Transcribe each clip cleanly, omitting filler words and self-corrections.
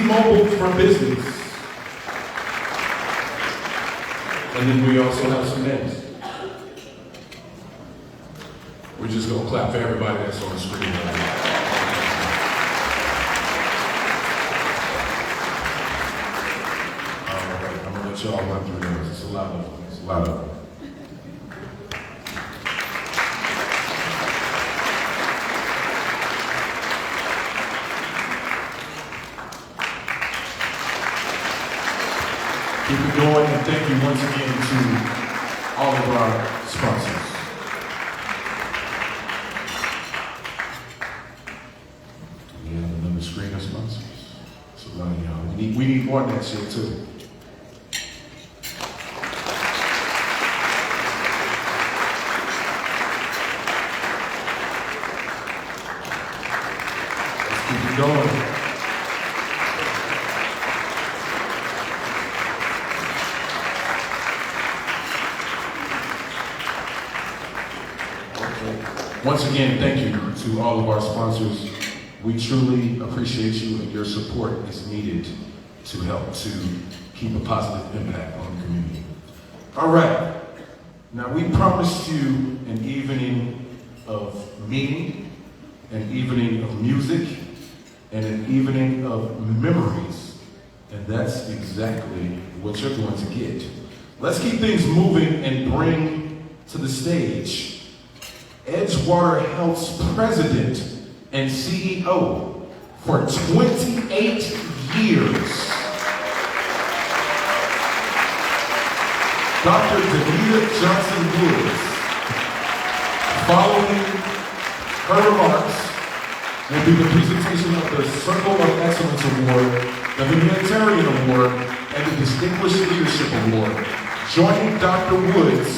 T-Mobile for Business. And then we also have some names. We're just gonna clap for everybody that's on the screen right now. All right, I'm gonna let y'all run through those. It's a lot of them. It's a lot of them. Keep it going, and thank you once again to all of our sponsors. We have another screen of sponsors. It's a lot of y'all. We need more of that shit too. Let's keep it going. Once again, thank you to all of our sponsors. We truly appreciate you, and your support is needed to help to keep a positive impact on the community. All right, now we promised you an evening of meaning, an evening of music, and an evening of memories, and that's exactly what you're going to get. Let's keep things moving and bring to the stage Edgewater Health's president and CEO for 28 years, Dr. Gala Johnson-Woods. Following her remarks will be the presentation of the Circle of Excellence Award, the Humanitarian Award, and the Distinguished Leadership Award. Joining Dr. Woods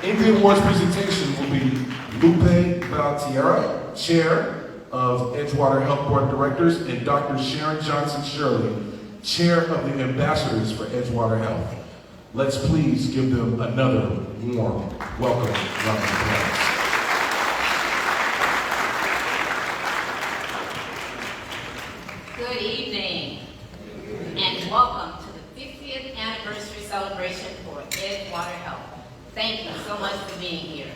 in the awards presentation will be Lupe Valtierra, Chair of Edgewater Health Board of Directors, and Dr. Sharon Johnson-Shirley, Chair of the Ambassadors for Edgewater Health. Let's please give them another warm welcome. Round of applause. Good evening, and welcome to the 50th anniversary celebration for Edgewater Health. Thank you so much for being here.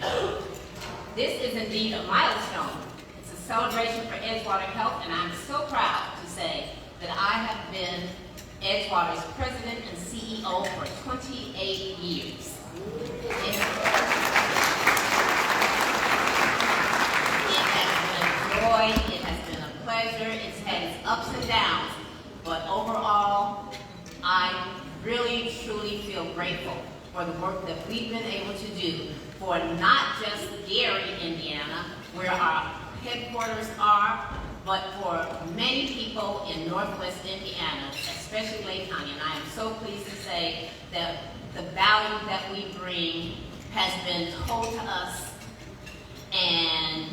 This is indeed a milestone. It's a celebration for Edgewater Health, and I'm so proud to say that I have been Edgewater's president and CEO for 28 years. It has been a joy, it has been a pleasure, it's had its ups and downs, but overall, I really, truly feel grateful for the work that we've been able to do for not just Gary, Indiana, where our headquarters are, but for many people in Northwest Indiana, especially Lake County. And I am so pleased to say that the value that we bring has been told to us, and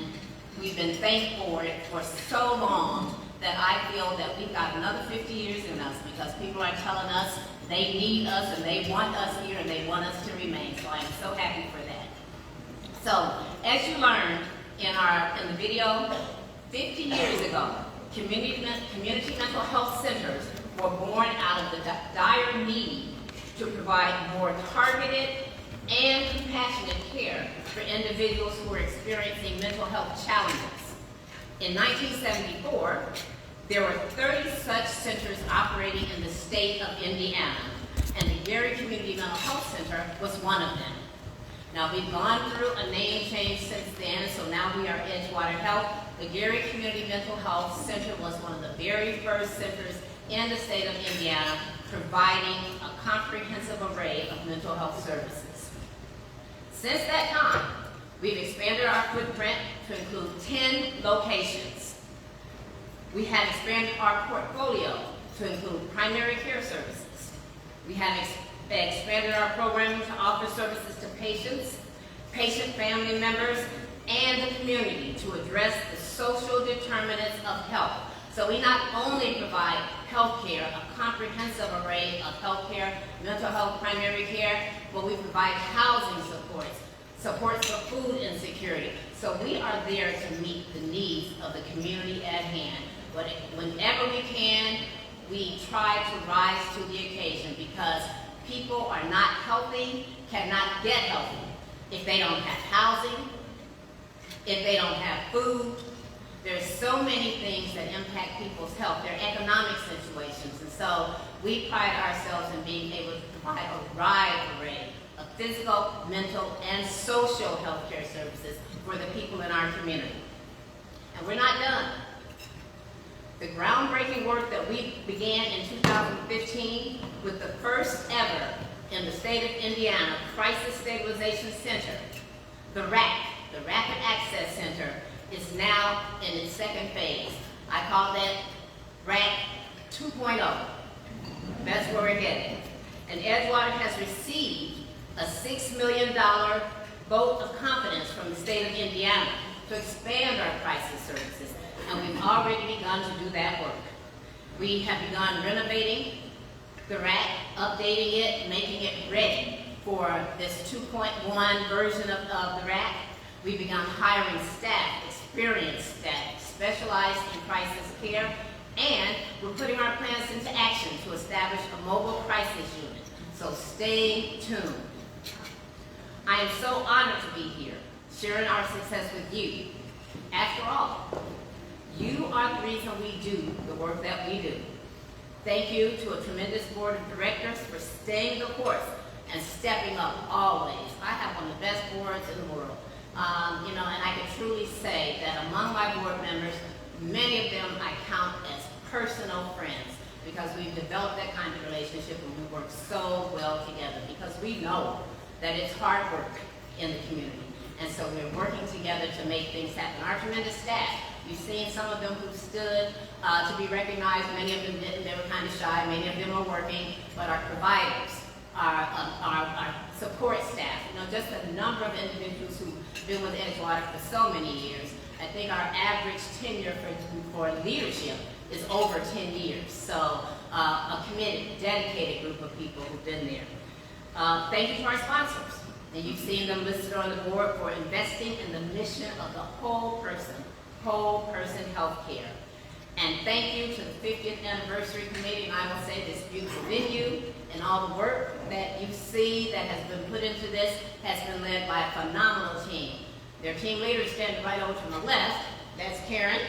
we've been thanked for it for so long that I feel that we've got another 50 years in us, because people are telling us they need us and they want us here and they want us to remain. So I'm so happy for that. So, as you learned in the video, 50 years ago, community mental health centers were born out of the dire need to provide more targeted and compassionate care for individuals who were experiencing mental health challenges. In 1974, there were 30 such centers operating in the state of Indiana, and the Gary Community Mental Health Center was one of them. Now, we've gone through a name change since then, so now we are Edgewater Health. The Gary Community Mental Health Center was one of the very first centers in the state of Indiana providing a comprehensive array of mental health services. Since that time, we've expanded our footprint to include 10 locations. We have expanded our portfolio to include primary care services. We have expanded our programming to offer services to patients, patient family members, and the community to address the social determinants of health. So we not only provide health care, a comprehensive array of health care, mental health, primary care, but we provide housing supports for food insecurity. So we are there to meet the needs of the community at hand. But whenever we can, we try to rise to the occasion because people are not healthy, cannot get healthy if they don't have housing, if they don't have food. There's so many things that impact people's health, their economic situations, and so we pride ourselves in being able to provide a wide array of physical, mental, and social health care services for the people in our community. And we're not done. The groundbreaking work that we began in 2015 with the first ever in the state of Indiana Crisis Stabilization Center, the RAC, the Rapid Access Center, is now in its second phase. I call that RAC 2.0. That's where we're headed. And Edgewater has received a $6 million vote of confidence from the state of Indiana to expand our crisis services. And we've already begun to do that work. We have begun renovating the RAC, updating it, making it ready for this 2.1 version of the RAC. We've begun hiring staff, experienced staff, specialized in crisis care, and we're putting our plans into action to establish a mobile crisis unit. So stay tuned. I am so honored to be here, sharing our success with you. After all, you are the reason we do the work that we do. Thank you to a tremendous board of directors for staying the course and stepping up always. I have one of the best boards in the world. And I can truly say that among my board members, many of them I count as personal friends because we've developed that kind of relationship and we work so well together because we know that it's hard work in the community. And so we're working together to make things happen. Our tremendous staff, you've seen some of them who stood to be recognized. Many of them didn't. They were kind of shy. Many of them are working. But our providers, our support staff, just a number of individuals who've been with Edgewater for so many years. I think our average tenure for leadership is over 10 years. So a committed, dedicated group of people who've been there. Thank you to our sponsors. And you've seen them listed on the board for investing in the mission of the whole person healthcare. And thank you to the 50th Anniversary Committee, and I will say this beautiful venue and all the work that you see that has been put into this has been led by a phenomenal team. Their team leader is standing right over to my left. That's Karen.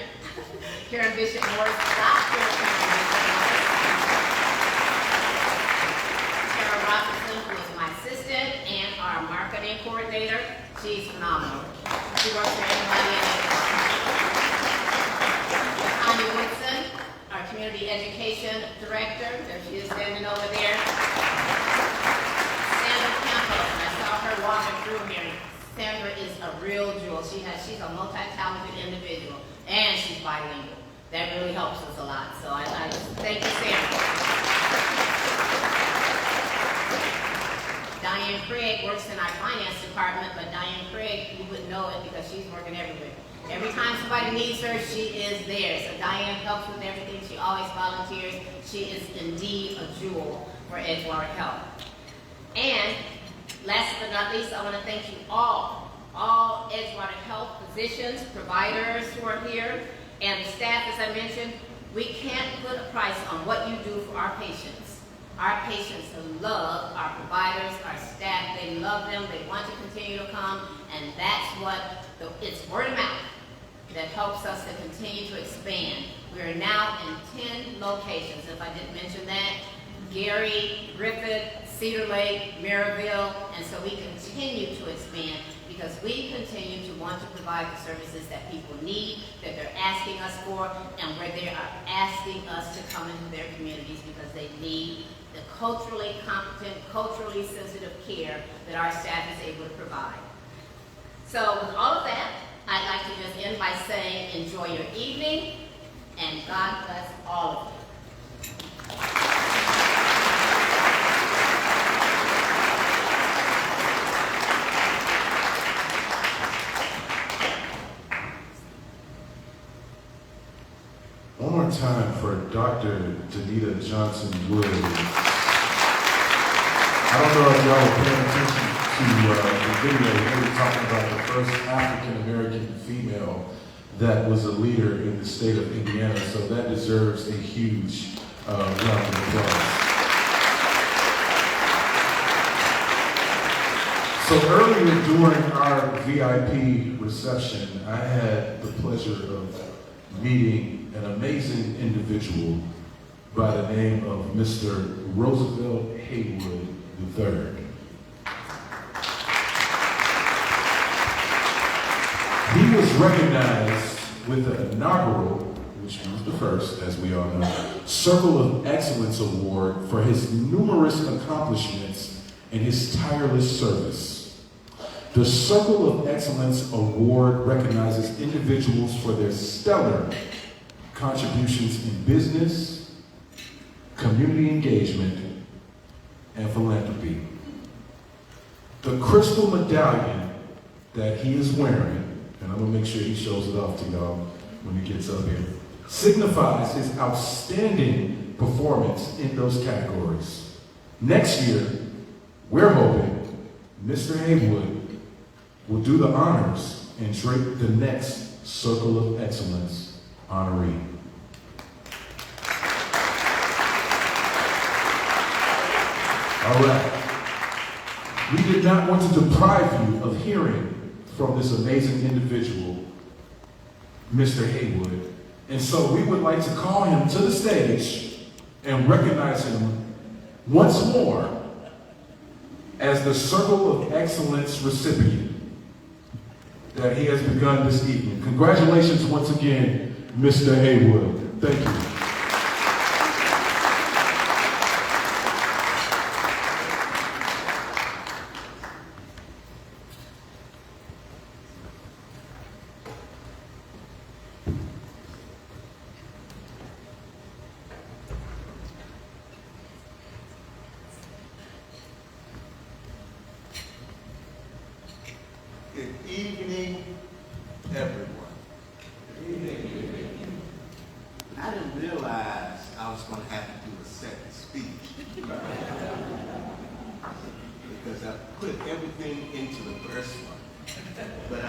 Karen Bishop Morris, Dr. Karen Bishop Morris. Tara Robinson, who is my assistant and our marketing coordinator. She's phenomenal. She works for everybody in Edgewater. Tanya Woodson, our community education director. There she is standing over there. Sandra Campos, I saw her walking through here. Sandra is a real jewel. She's a multi-talented individual, and she's bilingual. That really helps us a lot. So I thank you, Sandra. Diane Craig works in our finance department, but Diane Craig, you wouldn't know it because she's working everywhere. Every time somebody needs her, she is there. So Diane helps with everything. She always volunteers. She is indeed a jewel for Edgewater Health. And last but not least, I want to thank you all Edgewater Health physicians, providers who are here, and the staff, as I mentioned. We can't put a price on what you do for our patients. Our patients love our providers, our staff. They love them. They want to continue to come, and that's what it's word of mouth that helps us to continue to expand. We are now in 10 locations, if I didn't mention that. Gary, Griffith, Cedar Lake, Maryville, and so we continue to expand because we continue to want to provide the services that people need, that they're asking us for, and where they are asking us to come into their communities because they need the culturally competent, culturally sensitive care that our staff is able to provide. So with all of that, I'd like to just end by saying enjoy your evening, and God bless all of you. One more time for Dr. Danita Johnson-Wood. I don't know if y'all were paying attention to the video. We were talking about the first African-American female that was a leader in the state of Indiana, so that deserves a huge round of applause. So earlier during our VIP reception, I had the pleasure of meeting an amazing individual by the name of Mr. Roosevelt Haywood III. He was recognized with the inaugural, which was the first, as we all know, Circle of Excellence Award for his numerous accomplishments and his tireless service. The Circle of Excellence Award recognizes individuals for their stellar contributions in business, community engagement, and philanthropy. The crystal medallion that he is wearing, and I'm gonna make sure he shows it off to y'all when he gets up here, signifies his outstanding performance in those categories. Next year, we're hoping Mr. Haywood will do the honors and drape the next Circle of Excellence honoree. All right. We did not want to deprive you of hearing from this amazing individual, Mr. Haywood. And so we would like to call him to the stage and recognize him once more as the Circle of Excellence recipient that he has begun this evening. Congratulations once again, Mr. Haywood. Thank you. Good evening, everyone. I didn't realize I was going to have to do a second speech because I put everything into the first one. But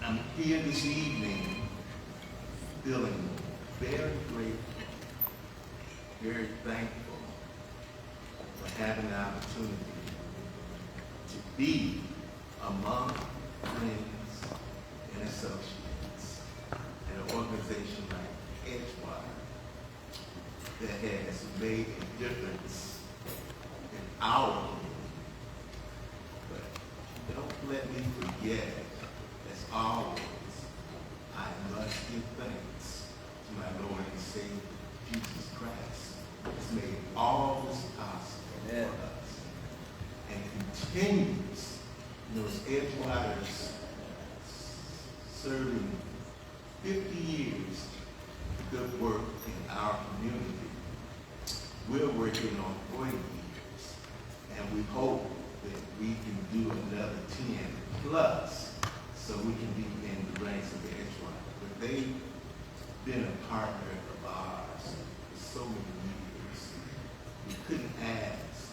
I'm here this evening feeling very grateful, very thankful for having the opportunity to be among friends and associates in an organization like Edgewater that has made a difference in our community. But don't let me forget, as always, I must give thanks to my Lord and Savior, Jesus Christ, who has made all this possible for us and continues. You know, as Edgewater's serving 50 years of good work in our community. We're working on 40 years, and we hope that we can do another 10 plus so we can be in the ranks of Edgewater. But they've been a partner of ours for so many years. We couldn't ask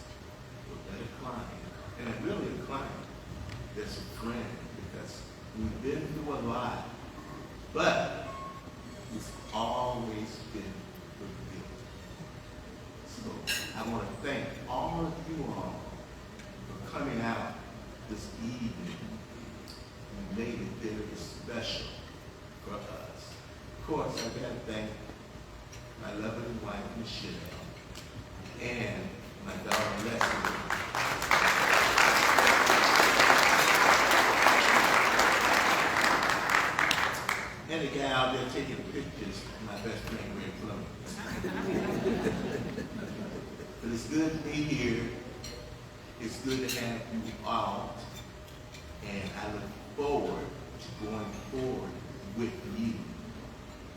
for a better client, and really a client that's a friend, because we've been through a lot, but it's always been good. So I want to thank all of you all for coming out this evening. You made it very special for us. Of course, I've got to thank my lovely wife, Michelle, and my daughter, Leslie. And the guy out there taking pictures of my best friend, Greg Plum. But it's good to be here. It's good to have you out. And I look forward to going forward with you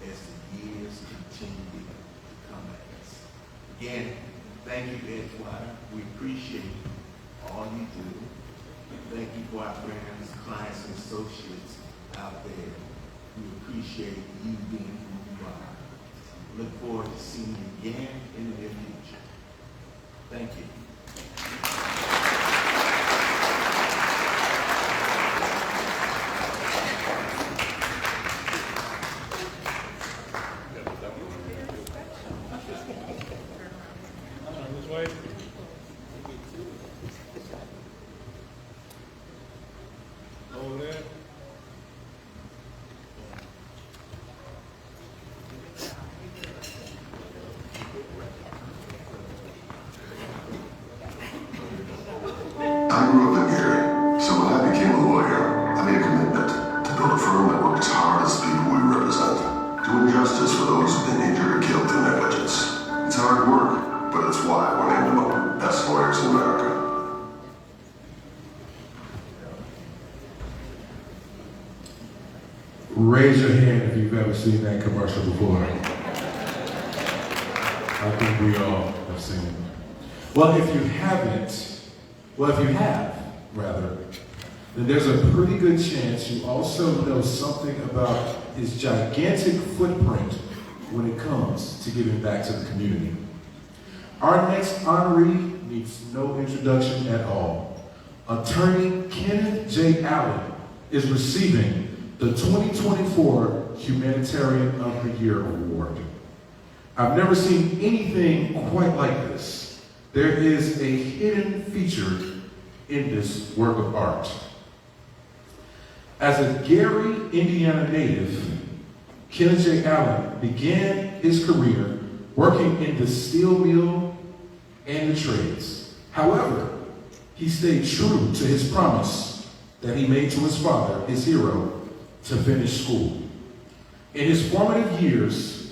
as the years continue to come at us. Again, thank you, Edgewater. We appreciate all you do. Thank you for our friends, clients, and associates out there. We appreciate you being who you are. Look forward to seeing you again in the near future. Thank you. Over there. I grew up in Gary, so when I became a lawyer, I made a commitment to build a firm that worked as hard as the people we represent, doing justice for those who've been injured or killed through negligence. It's hard work, but it's why we're named among the best lawyers in America. Raise your hand if you've ever seen that commercial before. I think we all have seen it. Well, if you haven't, well, if you have, rather, then there's a pretty good chance you also know something about his gigantic footprint when it comes to giving back to the community. Our next honoree needs no introduction at all. Attorney Kenneth J. Allen is receiving the 2024 Humanitarian of the Year Award. I've never seen anything quite like this. There is a hidden feature in this work of art. As a Gary, Indiana native, Kenneth J. Allen began his career working in the steel mill and the trades. However, he stayed true to his promise that he made to his father, his hero, to finish school. In his formative years,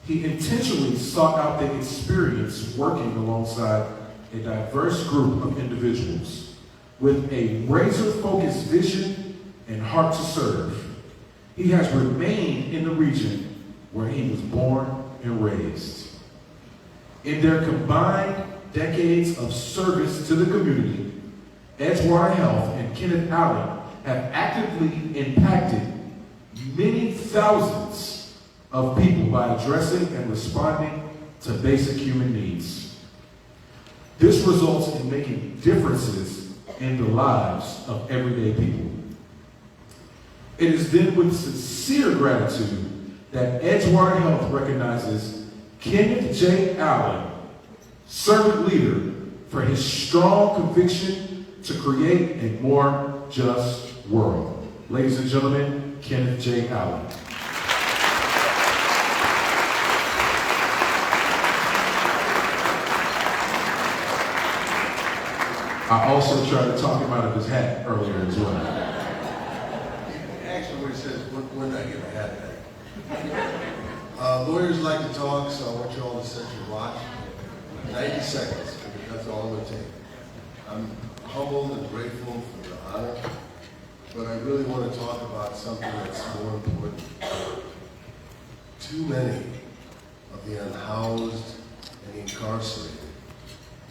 he intentionally sought out the experience working alongside a diverse group of individuals with a razor-focused vision and heart to serve. He has remained in the region where he was born and raised. In their combined decades of service to the community, Edgewater Health and Kenneth Allen have actively impacted many thousands of people by addressing and responding to basic human needs. This results in making differences in the lives of everyday people. It is then with sincere gratitude that Edgewater Health recognizes Kenneth J. Allen, servant leader, for his strong conviction to create a more just world. Ladies and gentlemen, Kenneth J. Allen. I also tried to talk him out of his hat earlier as well. Actually, what he says, when did I get a hat back? Lawyers like to talk, so I want you all to set your watch. 90 seconds, because that's all it would take. I'm humbled and grateful for the honor, but I really want to talk about something that's more important. Too many of the unhoused and incarcerated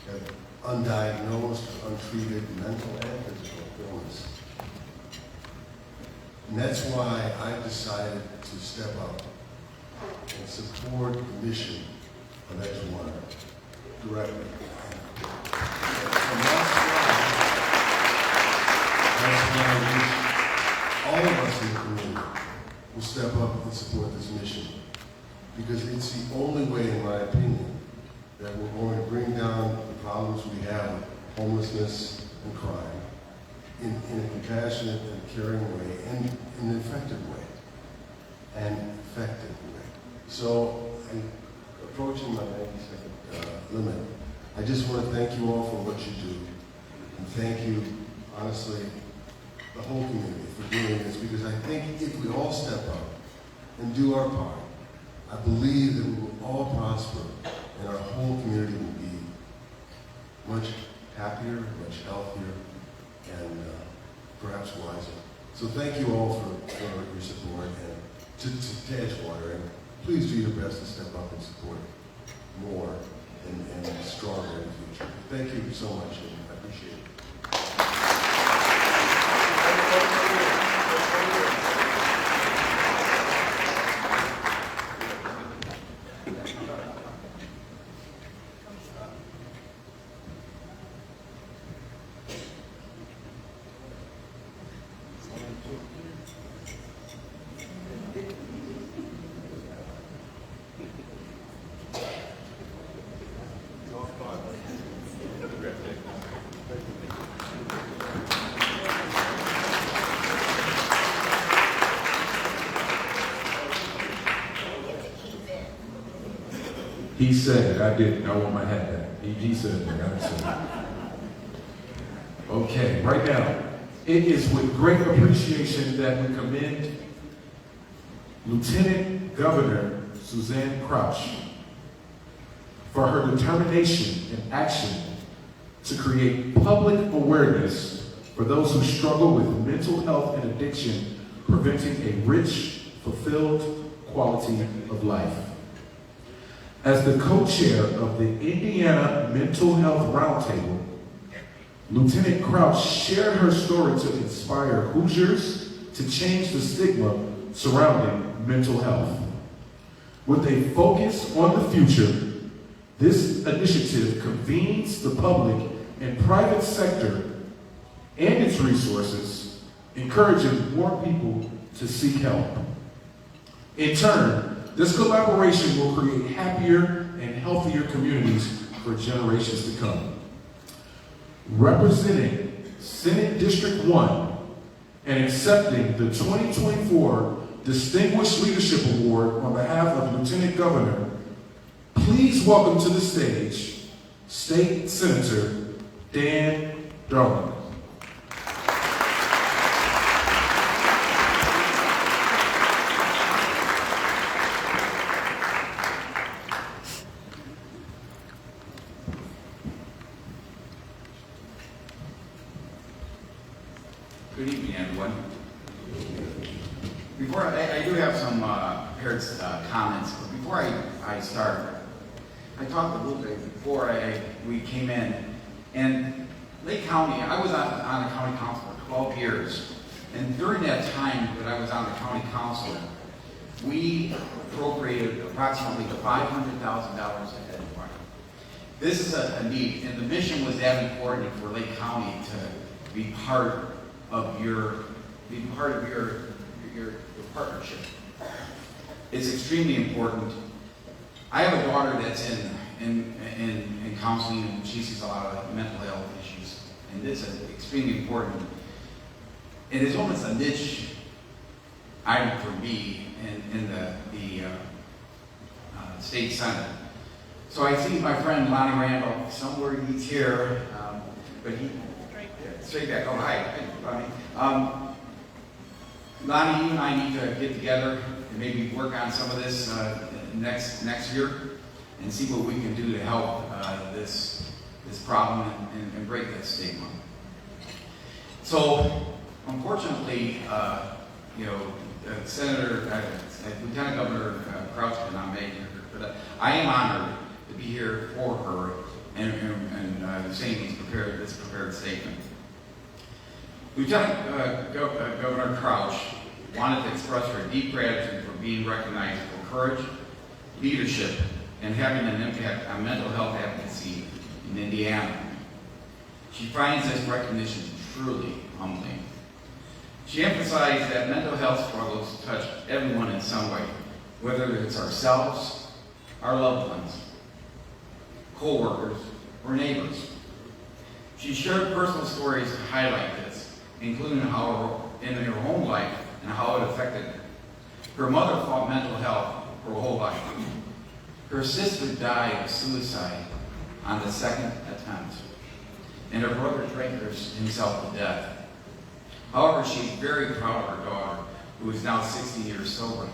have undiagnosed, untreated mental and physical illness. And that's why I decided to step up and support the mission of Edgewater directly. And that's why I wish all of us in the community will step up and support this mission. Because it's the only way, in my opinion, that we're going to bring down the problems we have with homelessness and crime in a compassionate and caring way and in an effective way. So, approaching my 90-second limit, I just want to thank you all for what you do. And thank you, honestly, the whole community for doing this, because I think if we all step up and do our part, I believe that we will all prosper and our whole community will be much happier, much healthier, and perhaps wiser. So thank you all for your support and to Edgewater, and please do your best to step up and support more and stronger in the future. Thank you so much, and I appreciate it. He said it. I didn't. I want my hat back. He said it. I didn't say it. Okay, right now, it is with great appreciation that we commend Lieutenant Governor Suzanne Crouch for her determination and action to create public awareness for those who struggle with mental health and addiction, preventing a rich, fulfilled quality of life. As the co-chair of the Indiana Mental Health Roundtable, Lieutenant Crouch shared her story to inspire Hoosiers to change the stigma surrounding mental health. With a focus on the future, this initiative convenes the public and private sector and its resources, encouraging more people to seek help. In turn, this collaboration will create happier and healthier communities for generations to come. Representing Senate District 1 and accepting the 2024 Distinguished Leadership Award on behalf of Lieutenant Governor, please welcome to the stage State Senator Dan Darling. Good evening, everyone. Before I do have some prepared comments, but before I start, I talked a little bit before we came in, and Lake County, I was on the county council for 12 years, and during that time that I was on the county council, we appropriated approximately $500,000 at Edgewater. This is a need, and the mission was that important for Lake County to be part of your partnership. It's extremely important. I have a daughter that's in counseling, and she sees a lot of mental health issues, and this is extremely important. It is almost a niche item for me in the state senate. So I see my friend Lonnie Randall somewhere. He's here, but he straight back. Oh, hi, Lonnie. Lonnie, you and I need to get together and maybe work on some of this next year and see what we can do to help this problem and break that stigma. So, unfortunately, Lieutenant Governor Crouch did not make it, but I am honored to be here for her and saying this prepared statement. Lieutenant Governor Crouch wanted to express her deep gratitude for being recognized for courage, leadership, and having an impact on mental health advocacy in Indiana. She finds this recognition truly humbling. She emphasized that mental health struggles touch everyone in some way, whether it's ourselves, our loved ones, co-workers, or neighbors. She shared personal stories to highlight this, including how in her own life and how it affected her. Her mother fought mental health her whole life. Her sister died of suicide on the second attempt, and her brother drank himself to death. However, she's very proud of her daughter, who is now 60 years sober.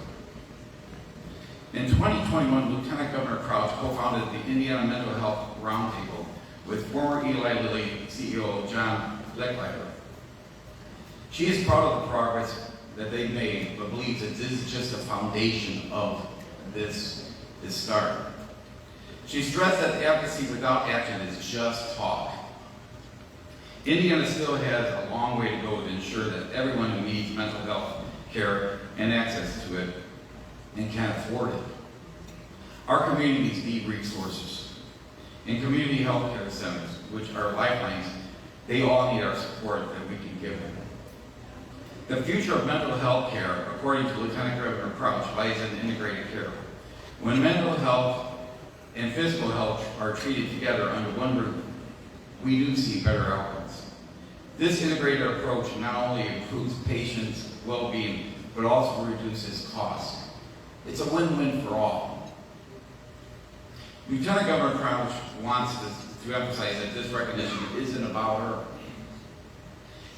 In 2021, Lieutenant Governor Crouch co-founded the Indiana Mental Health Roundtable with former Eli Lilly CEO John Lecklager. She is proud of the progress that they've made, but believes that this is just the foundation of this start. She stressed that advocacy without action is just talk. Indiana still has a long way to go to ensure that everyone who needs mental health care and access to it and can afford it. Our communities need resources. In community health care centers, which are lifelines, they all need our support that we can give them. The future of mental health care, according to Lieutenant Governor Crouch, lies in integrated care. When mental health and physical health are treated together under one roof, we do see better outcomes. This integrated approach not only improves patients' well-being, but also reduces costs. It's a win-win for all. Lieutenant Governor Crouch wants to emphasize that this recognition isn't about her.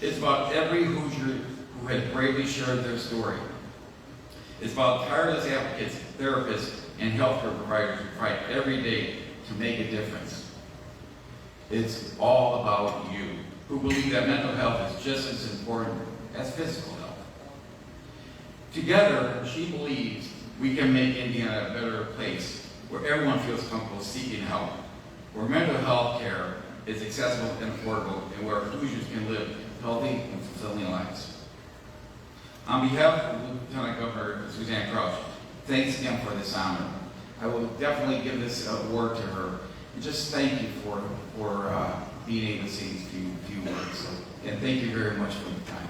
It's about every Hoosier who has bravely shared their story. It's about tireless advocates, therapists, and healthcare providers who fight every day to make a difference. It's all about you, who believe that mental health is just as important as physical health. Together, she believes we can make Indiana a better place where everyone feels comfortable seeking help, where mental health care is accessible and affordable, and where Hoosiers can live healthy and fulfilling lives. On behalf of Lieutenant Governor Suzanne Crouch, thanks again for this honor. I will definitely give this award to her. And just thank you for being able to say these few words. And thank you very much for the time.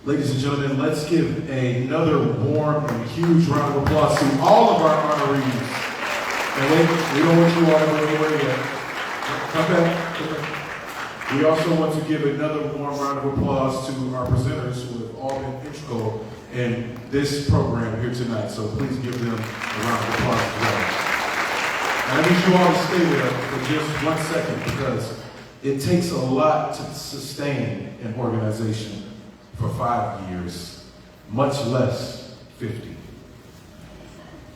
Ladies and gentlemen, let's give another warm and huge round of applause to all of our honorees. And wait, we don't want you all to go anywhere yet. Come back. We also want to give another warm round of applause to our presenters who have all been integral in this program here tonight. So please give them a round of applause as well. And I need you all to stay there for just 1 second because it takes a lot to sustain an organization for 5 years, much less 50.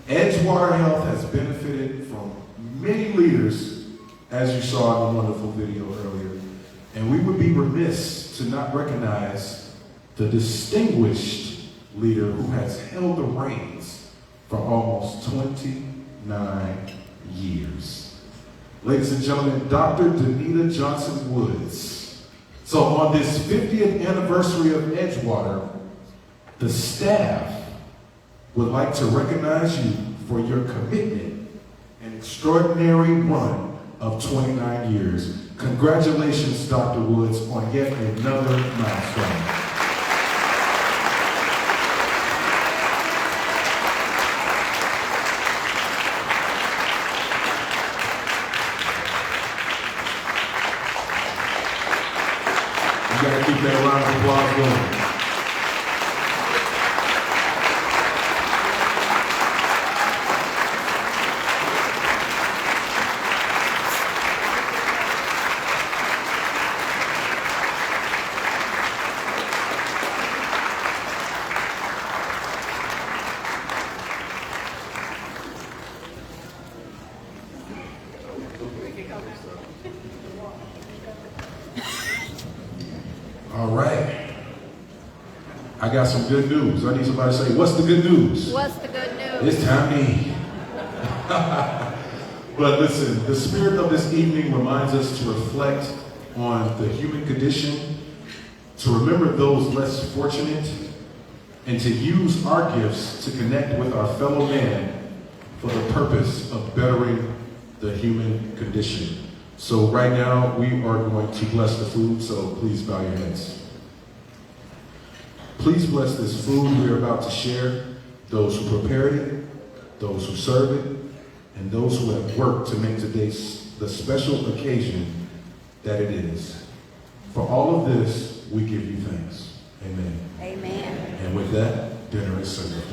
Edgewater Health has benefited from many leaders, as you saw in the wonderful video earlier, and we would be remiss to not recognize the distinguished leader who has held the reins for almost 29 years. Ladies and gentlemen, Dr. Danita Johnson-Woods. So on this 50th anniversary of Edgewater, the staff would like to recognize you for your commitment and extraordinary run of 29 years. Congratulations, Dr. Woods, on yet another milestone. You gotta keep that round of applause going. All right. I got some good news. I need somebody to say, what's the good news? What's the good news? It's time to eat. But listen, the spirit of this evening reminds us to reflect on the human condition, to remember those less fortunate, and to use our gifts to connect with our fellow man for the purpose of bettering the human condition. So right now, we are going to bless the food, so please bow your heads. Please bless this food we are about to share, those who prepared it, those who serve it, and those who have worked to make today the special occasion that it is. For all of this, we give you thanks. Amen. Amen. And with that, dinner is served.